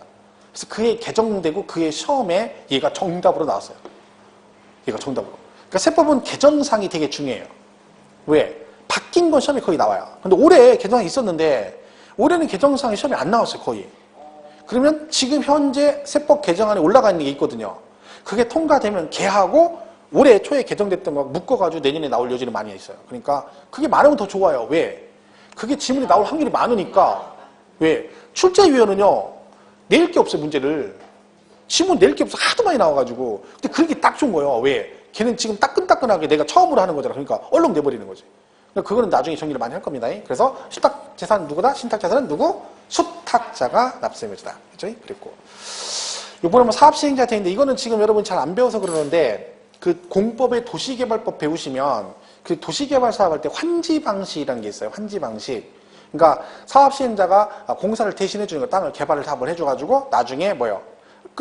그래서 그의 개정되고 그의 시험에 얘가 정답으로 나왔어요. 얘가 정답으로. 그러니까 세법은 개정상이 되게 중요해요. 왜? 바뀐 건 시험에 거의 나와요. 근데 올해 개정상이 있었는데 올해는 개정상이 시험에 안 나왔어요. 거의. 그러면 지금 현재 세법 개정안에 올라가 있는 게 있거든요. 그게 통과되면 걔하고 올해 초에 개정됐던 거 묶어가지고 내년에 나올 여지는 많이 있어요. 그러니까 그게 많으면 더 좋아요. 왜? 그게 지문이 나올 확률이 많으니까. 왜? 출제위원은요, 낼 게 없어요, 문제를. 지문 낼 게 없어. 하도 많이 나와가지고. 근데 그게 딱 좋은 거예요. 왜? 걔는 지금 따끈따끈하게 내가 처음으로 하는 거잖아. 그러니까 얼른 내버리는 거지. 그러니까 그거는 나중에 정리를 많이 할 겁니다. 그래서 수탁재산 누구다? 신탁재산은 누구? 수탁자가 납세의무자다. 그죠? 그랬고. 이번에 뭐 사업시행자 되는데 이거는 지금 여러분 잘 안 배워서 그러는데 그 공법의 도시개발법 배우시면 그 도시개발 사업할 때 환지방식이라는 게 있어요. 환지방식. 그러니까 사업시행자가 공사를 대신해 주는 거, 땅을 개발을 사업을 해줘가지고 나중에 뭐예요?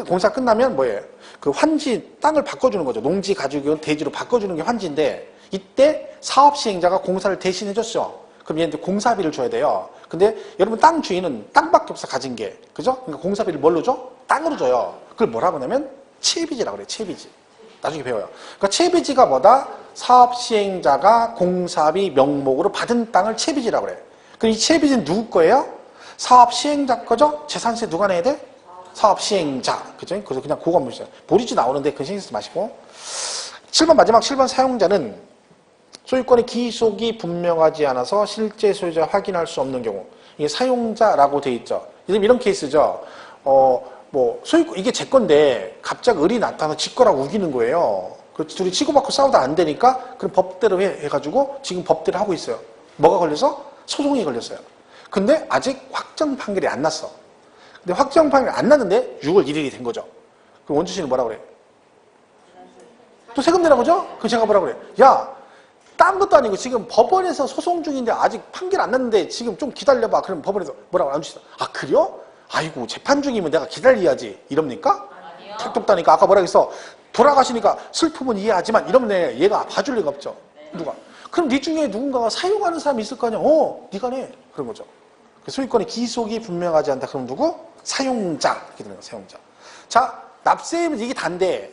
공사 끝나면 뭐예요? 그 환지, 땅을 바꿔주는 거죠. 농지 가지고 대지로 바꿔주는 게 환지인데 이때 사업시행자가 공사를 대신해 줬죠. 그럼 얘한테 공사비를 줘야 돼요. 근데 여러분 땅 주인은 땅밖에 없어 가진 게. 그죠? 그러니까 공사비를 뭘로 줘? 땅으로 줘요. 그걸 뭐라고 하냐면 채비지라고 그래요. 채비지. 나중에 배워요. 그러니까 채비지가 뭐다? 사업시행자가 공사비 명목으로 받은 땅을 채비지라고 그래요. 그럼 이 채비지는 누구 거예요? 사업시행자 거죠? 재산세 누가 내야 돼? 사업시행자. 그죠? 그래서 그냥 그거 보시죠. 보리지 나오는데 그 신경 쓰지 마시고. 7번 마지막 7번 사용자는 소유권의 기속이 분명하지 않아서 실제 소유자 확인할 수 없는 경우. 이게 사용자라고 돼 있죠. 이런 케이스죠. 소유권, 이게 제 건데 갑자기 을이 나타나서 지 거라고 우기는 거예요. 그 둘이 치고받고 싸우다 안 되니까 그럼 법대로 해가지고 지금 법대로 하고 있어요. 뭐가 걸려서? 소송이 걸렸어요. 근데 아직 확정 판결이 안 났어. 근데 확정 판결이 안 났는데 6월 1일이 된 거죠. 그럼 원주시는 뭐라 그래? 또 세금 내라고 그죠? 그럼 제가 뭐라 그래? 야, 딴 것도 아니고 지금 법원에서 소송 중인데 아직 판결 안 났는데 지금 좀 기다려봐. 그럼 법원에서 뭐라고 안 주시다. 아, 그래요? 아이고, 재판 중이면 내가 기다려야지. 이럽니까?
아니요.
택도 없다니까. 아까 뭐라 그랬어? 돌아가시니까 슬픔은 이해하지만 이러면 얘가 봐줄 리가 없죠. 누가? 그럼 네 중에 누군가가 사용하는 사람이 있을 거 아니야? 네가 내. 그런 거죠. 소유권의 기속이 분명하지 않다. 그럼 누구? 사용자. 이렇게 되는 거야, 사용자. 자, 납세액은 이게 단데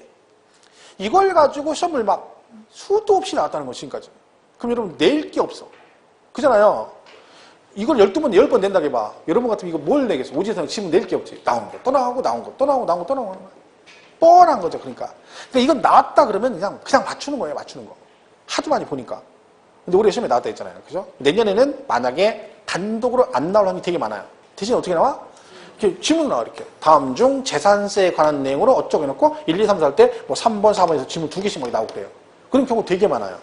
이걸 가지고 시험을 막 수도 없이 나왔다는 거, 지금까지. 그럼 여러분 낼 게 없어. 그잖아요. 이걸 12번, 10번 낸다고 해봐. 여러분 같으면 이거 뭘 내겠어? 오지에서는 지금 낼 게 없지. 나온 거, 또 나오고, 나온 거, 또 나오고, 나온 거, 또 나오는 거야. 뻔한 거죠, 그러니까. 이건 나왔다 그러면 그냥 맞추는 거예요, 맞추는 거. 하도 많이 보니까. 근데 올해 시험에 나왔다 했잖아요. 그죠? 내년에는 만약에 단독으로 안 나올 확률이 되게 많아요. 대신 어떻게 나와? 이렇게 지문 나와, 이렇게. 다음 중 재산세에 관한 내용으로 어쩌고 해놓고 1, 2, 3, 4 할 때 뭐 3번, 4번에서 지문 2개씩 막 나오고 그래요. 그런 경우 되게 많아요.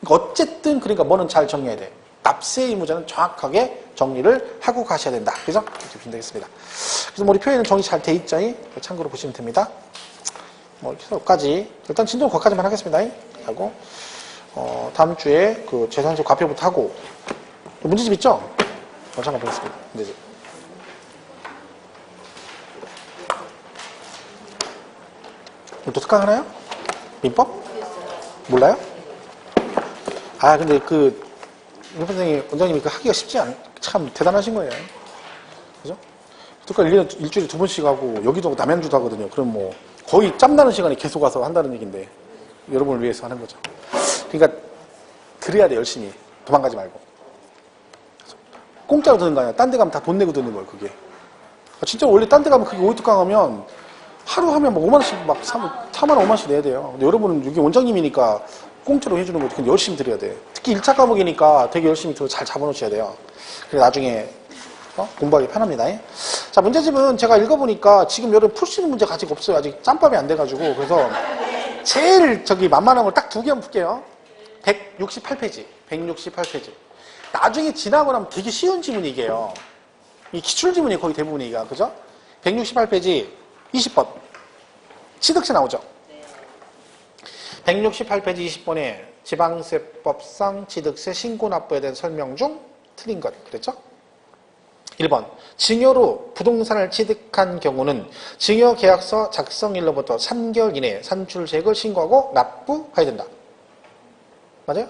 그러니까 어쨌든 그러니까 뭐는 잘 정리해야 돼. 납세 의무자는 정확하게 정리를 하고 가셔야 된다. 그죠? 이렇게 보시면 되겠습니다. 그래서 뭐 우리 표현은 정리 잘 돼 있죠? 참고로 보시면 됩니다. 뭐 이렇게 해서 여기까지. 일단 진도는 거기까지만 하겠습니다. 하고 다음 주에 그 재산세 과표부터 하고 문제집 있죠? 잠깐 보겠습니다. 문제집. 또 특강하나요? 민법? 몰라요? 아, 근데 원장님이 하기가 참 대단하신 거예요. 그죠? 특강 일주일에 2번씩 하고, 여기도 남양주도 하거든요. 그럼 뭐, 거의 짬나는 시간에 계속 와서 한다는 얘기인데, 여러분을 위해서 하는 거죠. 그러니까, 들어야 돼, 열심히. 도망가지 말고. 공짜로 듣는 거 아니야. 딴 데 가면 다 돈 내고 듣는 거예요, 그게. 진짜 원래 딴 데 가면 그게 오이특강 하면, 하루 하면 뭐 5만원씩 막 4만, 5만원씩 내야 돼요. 근데 여러분은 여기 원장님이니까 공짜로 해주는 거지. 근데 열심히 들어야 돼. 특히 1차 과목이니까 되게 열심히 들어 잘 잡아놓으셔야 돼요. 그래 나중에 공부하기 편합니다. 자, 문제집은 제가 읽어보니까 지금 여러분 풀 수 있는 문제가 아직 없어요. 아직 짬밥이 안 돼가지고. 그래서 제일 만만한 걸 딱 2개 한번 풀게요. 168페이지. 168페이지. 나중에 지나고 나면 되게 쉬운 지문이 이게요. 이 기출지문이 거의 대부분이 이가. 그죠? 168페이지 20번. 취득세 나오죠? 168페이지 20번에 지방세법상 취득세 신고납부에 대한 설명 중 틀린 것. 그랬죠? 1번. 증여로 부동산을 취득한 경우는 증여계약서 작성일로부터 3개월 이내에 산출세액을 신고하고 납부해야 된다. 맞아요?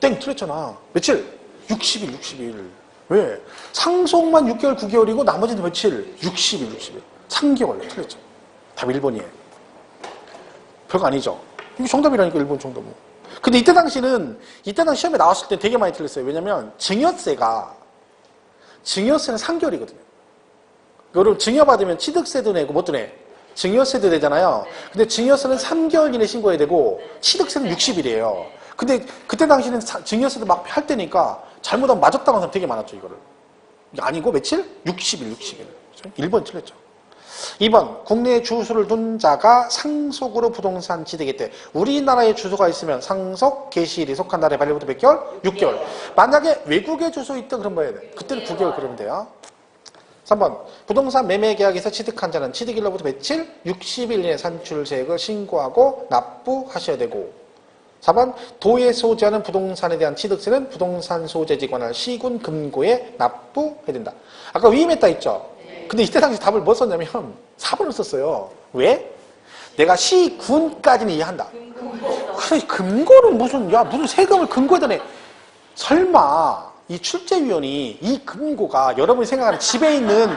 땡! 틀렸잖아. 며칠? 60일. 왜? 상속만 6개월, 9개월이고 나머지는 며칠? 60일. 3개월. 틀렸죠. 답 1번이에요. 별거 아니죠. 이게 정답이라니까 1번 정답. 근데 이때 당시 시험에 나왔을 때 되게 많이 틀렸어요. 왜냐면 증여세는 3개월이거든요. 여러분 증여받으면 취득세도 내고 뭣도 내? 증여세도 되잖아요. 근데 증여세는 3개월 이내 신고해야 되고 취득세는 60일이에요. 근데 그때 당시에는 증여세도 막 할 때니까 잘못하면 맞았다는 사람 되게 많았죠, 이거를. 이게 아니고 며칠? 60일. 1번 틀렸죠. 2번, 국내에 주소를 둔 자가 상속으로 부동산 취득일 때 우리나라에 주소가 있으면 상속 개시일이 속한 날의 발령부터 몇 개월? 6개월. 만약에 외국에 주소 있다 그럼 뭐 해야 돼? 그때는 9개월 그러면 돼요. 3번, 부동산 매매 계약에서 취득한 자는 취득일로부터 며칠? 60일 이내 산출세액을 신고하고 납부하셔야 되고. 4번, 도에 소지하는 부동산에 대한 취득세는 부동산 소재지 관할 시군 금고에 납부해야 된다. 아까 위임했다 했죠? 근데 이때 당시 답을 뭐 썼냐면 4번을 썼어요. 왜? 내가 시군까지는 이해한다. 그래, 금고는 무슨 세금을 금고에다 내. 설마 이 출제위원이 이 금고가 여러분이 생각하는 집에 있는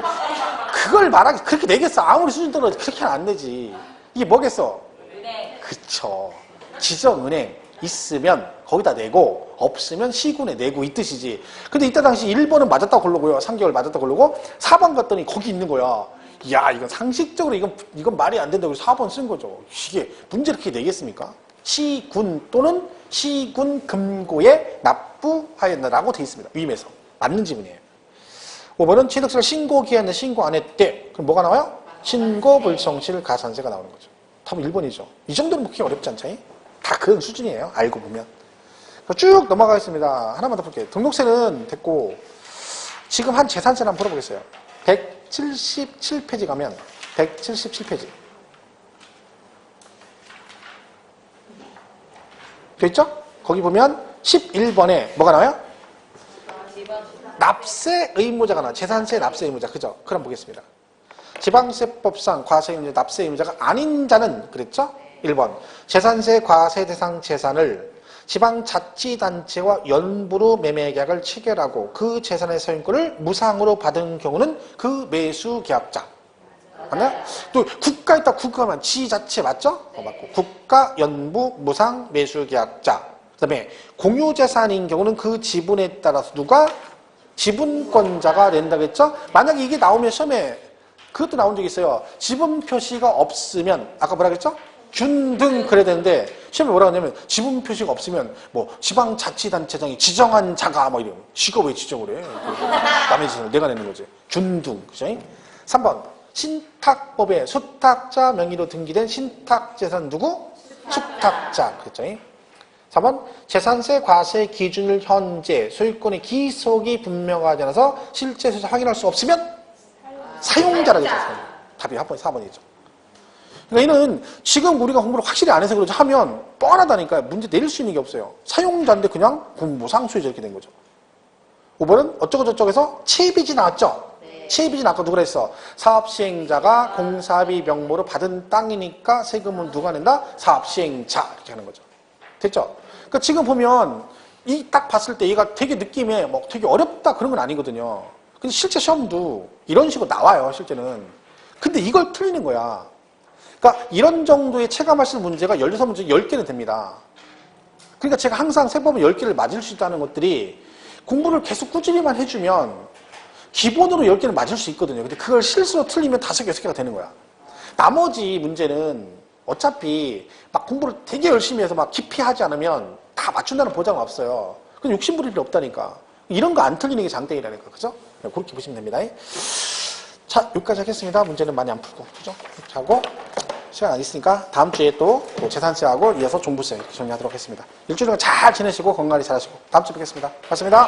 그걸 말하기 그렇게 내겠어. 아무리 수준 떨어져 그렇게는 안 되지. 이게 뭐겠어?
은행.
그쵸. 지정은행 있으면 거기다 내고 없으면 시군에 내고 이 뜻이지. 근데 이때 당시 1번은 맞았다 고르고요. 3개월 맞았다 고르고 4번 갔더니 거기 있는 거야. 야, 이건 상식적으로 이건 말이 안 된다고 4번 쓴 거죠. 이게 문제를 그렇게 내겠습니까? 시군 또는 시군 금고에 납부하여야 한다라고 돼 있습니다. 위임에서. 맞는 지문이에요. 5번은 취득세를 신고 기한에 신고 안 했대. 그럼 뭐가 나와요? 신고 불성실 가산세가 나오는 거죠. 답은 1번이죠. 이 정도는 그렇게 어렵지 않죠? 다 그런 수준이에요. 알고 보면. 쭉 넘어가겠습니다. 하나만 더 볼게요. 등록세는 됐고 지금 한 재산세를 한번 풀어보겠어요. 177페이지 가면 177페이지 됐죠? 거기 보면 11번에 뭐가 나와요? 납세 의무자가 나와요. 재산세 납세 의무자. 그죠? 그럼 보겠습니다. 지방세법상 과세 의무자 납세 의무자가 아닌 자는 그랬죠? 1번 재산세 과세 대상 재산을 지방자치단체와 연부로 매매계약을 체결하고 그 재산의 소유권을 무상으로 받은 경우는 그 매수계약자. 맞나요? 또 국가 있다. 국가면 지자체 맞죠? 맞고 국가, 연부, 무상, 매수계약자. 그 다음에 공유재산인 경우는 그 지분에 따라서 누가? 지분권자가 낸다겠죠? 만약에 이게 나오면 시험에 그것도 나온 적이 있어요. 지분 표시가 없으면 아까 뭐라 그랬죠? 균등 그래야 되는데 시험에 뭐라고 하냐면 지분 표시가 없으면 뭐 지방자치단체장이 지정한 자가 뭐 이런 지가 왜 지정을 해? 남의 지정을 내가 내는 거지. 균등 그죠? 3번 신탁법에 수탁자 명의로 등기된 신탁재산 누구? 수탁자 그랬죠? 4번 재산세 과세 기준을 현재 소유권의 기속이 분명하지 않아서 실제 소득 확인할 수 없으면 사용자라고 했어요. 답이 4번이죠. 그러니까 얘는 지금 우리가 공부를 확실히 안 해서 그러지 하면 뻔하다니까 문제 내릴 수 있는 게 없어요. 사용자인데 그냥 공무상수에서 이렇게 된 거죠. 5번은 어쩌고저쩌고해서 체비지 나왔죠? 네. 체비지 아까 누가 그랬어? 사업시행자가 공사비 명목으로 받은 땅이니까 세금은 누가 낸다? 사업시행자 이렇게 하는 거죠. 됐죠? 그러니까 지금 보면 이 딱 봤을 때 얘가 되게 느낌에 뭐 되게 어렵다 그런 건 아니거든요. 근데 실제 시험도 이런 식으로 나와요, 실제는. 근데 이걸 틀리는 거야. 그러니까 이런 정도의 체감할 수 있는 문제가 16문제 10개는 됩니다. 그러니까 제가 항상 세법은 10개를 맞을 수 있다는 것들이 공부를 계속 꾸준히만 해주면 기본으로 10개는 맞을 수 있거든요. 근데 그걸 실수로 틀리면 5개, 6개가 되는 거야. 나머지 문제는 어차피 막 공부를 되게 열심히 해서 막 깊이 하지 않으면 다 맞춘다는 보장은 없어요. 그건 욕심부릴 필요 없다니까. 이런 거 안 틀리는 게 장땡이라니까. 그죠? 그렇게 보시면 됩니다. 자, 여기까지 하겠습니다. 문제는 많이 안 풀고. 그죠? 이렇게 하고, 시간 안 있으니까 다음 주에 또 재산세하고 이어서 종부세 이렇게 정리하도록 하겠습니다. 일주일 동안 잘 지내시고 건강히 잘 하시고 다음 주에 뵙겠습니다. 고맙습니다.